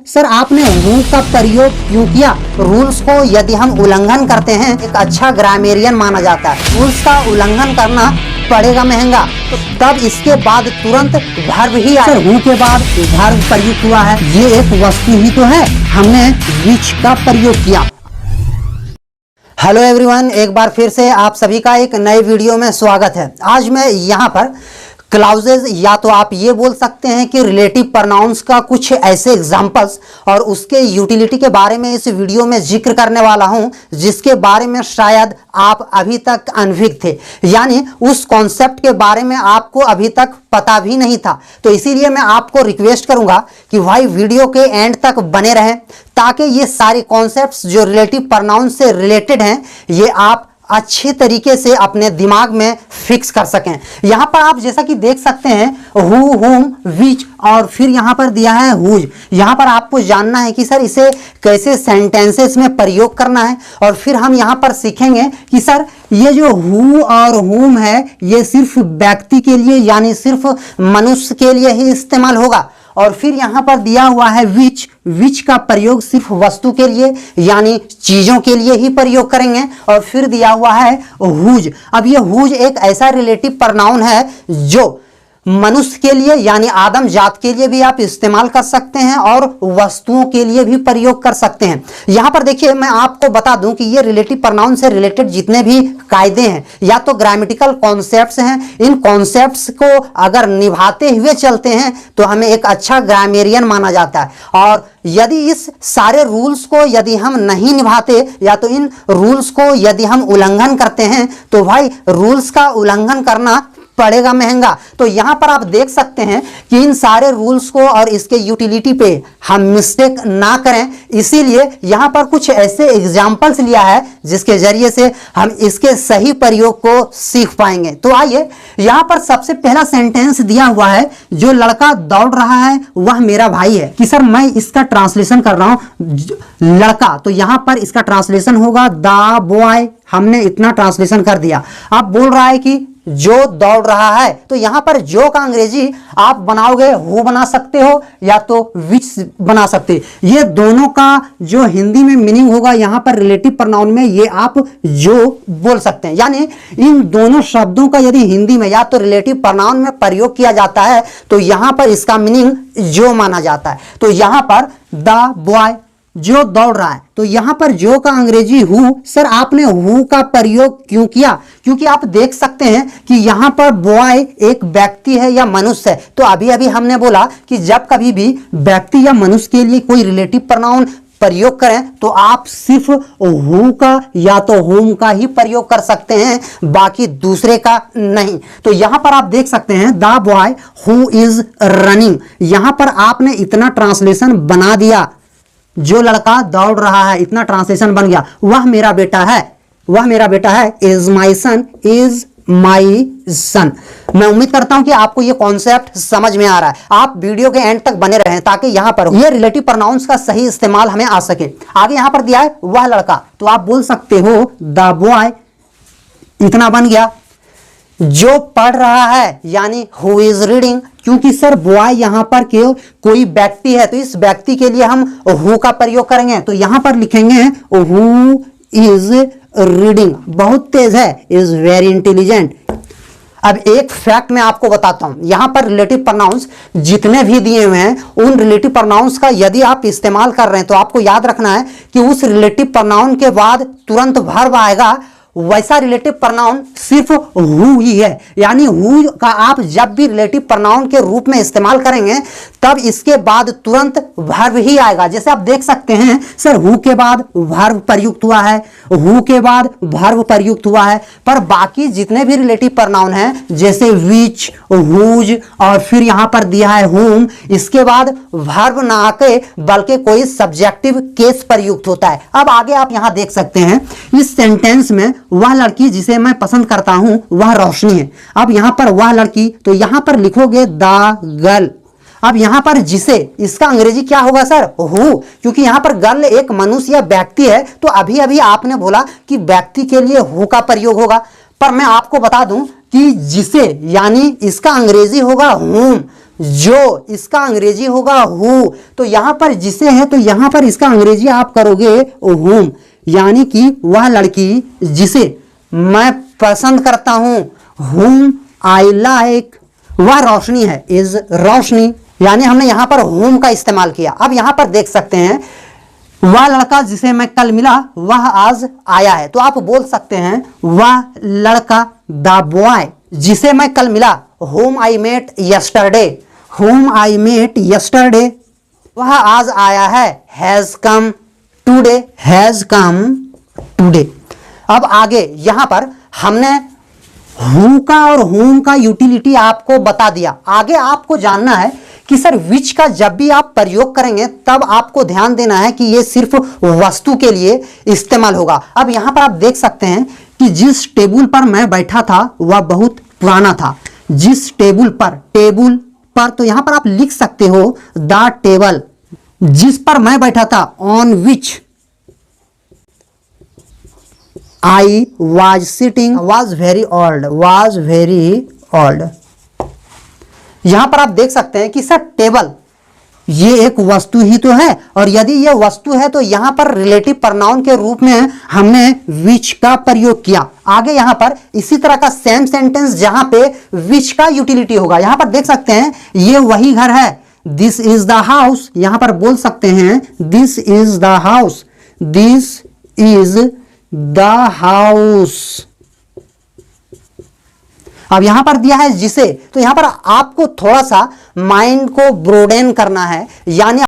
Sir आपने who का प्रयोग क्यों किया? रूल्स को यदि हम उल्लंघन करते हैं एक अच्छा ग्रामेरियन माना जाता है। रूल्स का उल्लंघन करना पड़ेगा महंगा। तो तब इसके बाद तुरंत वर्ब ही आए। सर हु के बाद वर्ब प्रयुक्त हुआ है, ये एक वस्तु ही तो है, हमने विच का प्रयोग किया। हेलो एवरीवन, एक बार फिर से आप सभी का एक नए वीडियो में स्वागत है। आज मैं यहाँ पर क्लाउजेज या तो आप ये बोल सकते हैं कि रिलेटिव प्रोनाउंस का कुछ ऐसे एग्जांपल्स और उसके यूटिलिटी के बारे में इस वीडियो में जिक्र करने वाला हूं जिसके बारे में शायद आप अभी तक अनभिज्ञ थे, यानी उस कॉन्सेप्ट के बारे में आपको अभी तक पता भी नहीं था। तो इसीलिए मैं आपको रिक्वेस्ट करूंगा कि भाई वीडियो के एंड तक बने रहें ताकि ये सारे कॉन्सेप्ट्स जो रिलेटिव प्रोनाउंस से रिलेटेड हैं ये आप अच्छे तरीके से अपने दिमाग में फिक्स कर सकें। यहां पर आप जैसा कि देख सकते हैं हु, हुम, विच और फिर यहां पर दिया है हुज। यहां पर आपको जानना है कि सर इसे कैसे सेंटेंसेस में प्रयोग करना है और फिर हम यहां पर सीखेंगे कि सर ये जो हु और हुम है ये सिर्फ व्यक्ति के लिए यानी सिर्फ मनुष्य के लिए ही इस्तेमाल होगा। और फिर यहां पर दिया हुआ है विच, विच का प्रयोग सिर्फ वस्तु के लिए यानी चीजों के लिए ही प्रयोग करेंगे। और फिर दिया हुआ है हुज। अब ये हुज एक ऐसा रिलेटिव प्रोनाउन है जो मनुष्य के लिए यानी आदम जात के लिए भी आप इस्तेमाल कर सकते हैं और वस्तुओं के लिए भी प्रयोग कर सकते हैं। यहां पर देखिए मैं आपको बता दूं कि ये रिलेटिव प्रोनाउन से रिलेटेड जितने भी कायदे हैं या तो ग्रामेटिकल कॉन्सेप्ट्स हैं, इन कॉन्सेप्ट्स को अगर निभाते हुए चलते हैं तो हमें एक अच्छा ग्रामेरियन माना जाता है। और यदि इस सारे रूल्स को यदि हम नहीं निभाते या तो इन रूल्स को यदि हम उल्लंघन करते हैं तो भाई रूल्स का उल्लंघन करना पड़ेगा महंगा। तो यहां पर आप देख सकते हैं कि इन सारे रूल्स को और इसके यूटिलिटी पे हम मिस्टेक ना करें, इसीलिए यहां पर कुछ ऐसे एग्जाम्पल्स लिया है जिसके जरिए से हम इसके सही प्रयोग को सीख पाएंगे। तो आइए यहां पर सबसे पहला सेंटेंस दिया हुआ है, जो लड़का दौड़ रहा है वह मेरा भाई है। कि सर मैं इसका ट्रांसलेशन कर रहा हूं लड़का, तो यहां पर इसका ट्रांसलेशन होगा द बॉय। हमने इतना ट्रांसलेशन कर दिया। अब बोल रहा है कि जो दौड़ रहा है, तो यहां पर जो का अंग्रेजी आप बनाओगे हु बना सकते हो या तो विच बना सकते। ये दोनों का जो हिंदी में मीनिंग होगा यहां पर रिलेटिव प्रोनाउन में ये आप जो बोल सकते हैं। यानी इन दोनों शब्दों का यदि हिंदी में या तो रिलेटिव प्रोनाउन में प्रयोग किया जाता है तो यहां पर इसका मीनिंग जो माना जाता है। तो यहां पर द बॉय जो दौड़ रहा है, तो यहां पर जो का अंग्रेजी हु। सर आपने हु का प्रयोग क्यों किया? क्योंकि आप देख सकते हैं कि यहां पर बॉय एक व्यक्ति है या मनुष्य है। तो अभी अभी हमने बोला कि जब कभी भी व्यक्ति या मनुष्य के लिए कोई रिलेटिव प्रोनाउन प्रयोग करें तो आप सिर्फ हु का या तो हुम का ही प्रयोग कर सकते हैं, बाकी दूसरे का नहीं। तो यहां पर आप देख सकते हैं the boy who is running. यहां पर आपने इतना ट्रांसलेशन बना दिया, जो लड़का दौड़ रहा है, इतना ट्रांसलेशन बन गया। वह मेरा बेटा है, वह मेरा बेटा है। Is my son, is my son. मैं उम्मीद करता हूं कि आपको यह कॉन्सेप्ट समझ में आ रहा है। आप वीडियो के एंड तक बने रहें ताकि यहां पर यह रिलेटिव प्रोनाउंस का सही इस्तेमाल हमें आ सके। आगे यहां पर दिया है वह लड़का, तो आप बोल सकते हो द बॉय, इतना बन गया। जो पढ़ रहा है यानी हु इज रीडिंग। क्योंकि सर बॉय यहां पर क्यों कोई व्यक्ति है तो इस व्यक्ति के लिए हम हु का प्रयोग करेंगे। तो यहां पर लिखेंगे हु इज रीडिंग। बहुत तेज है, इज वेरी इंटेलिजेंट। अब एक फैक्ट मैं आपको बताता हूं, यहां पर रिलेटिव प्रोनाउंस जितने भी दिए हुए हैं उन रिलेटिव प्रोनाउंस का यदि आप इस्तेमाल कर रहे हैं तो आपको याद रखना है कि उस रिलेटिव प्रोनाउन के बाद तुरंत वर्ब आएगा। वैसा रिलेटिव प्रोनाउन सिर्फ हु ही है, यानी हु का आप जब भी रिलेटिव प्रोनाउन के रूप में इस्तेमाल करेंगे तब इसके बाद तुरंत वर्ब ही आएगा। जैसे आप देख सकते हैं सर हु के बाद वर्ब प्रयुक्त हुआ है, हु के बाद वर्ब प्रयुक्त हुआ है, पर बाकी जितने भी रिलेटिव प्रोनाउन हैं जैसे विच, हुज और फिर यहां पर दिया है हुम, इसके बाद वर्ब ना आके बल्कि कोई सब्जेक्टिव केस प्रयुक्त होता है। अब आगे आप यहां देख सकते हैं इस सेंटेंस में वह लड़की जिसे मैं पसंद करता हूं वह रोशनी है। अब यहां पर वह लड़की, तो यहां पर लिखोगे द गर्ल। अब यहां पर जिसे, इसका अंग्रेजी क्या होगा सर? हु। क्योंकि यहां पर गर्ल एक मनुष्य या व्यक्ति है तो अभी अभी आपने बोला कि व्यक्ति के लिए हु का प्रयोग होगा, पर मैं आपको बता दूं कि जिसे यानी इसका अंग्रेजी होगा हुम। जो, इसका अंग्रेजी होगा हु। तो यहां पर जिसे है तो यहां पर इसका अंग्रेजी आप करोगे हुम, यानी कि वह लड़की जिसे मैं पसंद करता हूं, हुम आई लाइक, वह रोशनी है, इज रोशनी, यानी हमने यहां पर हुम का इस्तेमाल किया। अब यहां पर देख सकते हैं वह लड़का जिसे मैं कल मिला वह आज आया है, तो आप बोल सकते हैं वह लड़का, द बॉय जिसे मैं कल मिला, whom I met yesterday, whom I met yesterday, वह आज आया है, has come today, has come today। अब आगे यहां पर हमने who का और whom का यूटिलिटी आपको बता दिया। आगे आपको जानना है कि सर विच का जब भी आप प्रयोग करेंगे तब आपको ध्यान देना है कि यह सिर्फ वस्तु के लिए इस्तेमाल होगा। अब यहां पर आप देख सकते हैं कि जिस टेबल पर मैं बैठा था वह बहुत पुराना था। जिस टेबल पर तो यहां पर आप लिख सकते हो द टेबल, जिस पर मैं बैठा था, on which I was sitting, was very old. यहां पर आप देख सकते हैं कि सर टेबल ये एक वस्तु ही तो है, और यदि यह वस्तु है तो यहां पर रिलेटिव प्रोनाउन के रूप में हमने विच का प्रयोग किया। आगे यहां पर इसी तरह का सेम सेंटेंस जहां पे विच का यूटिलिटी होगा, यहां पर देख सकते हैं ये वही घर है, दिस इज द हाउस, यहां पर बोल सकते हैं this is the house, this is the house. अब यहां पर दिया है जिसे, तो यहां पर आपको थोड़ा सा माइंड को ब्रोडेन करना है, यानी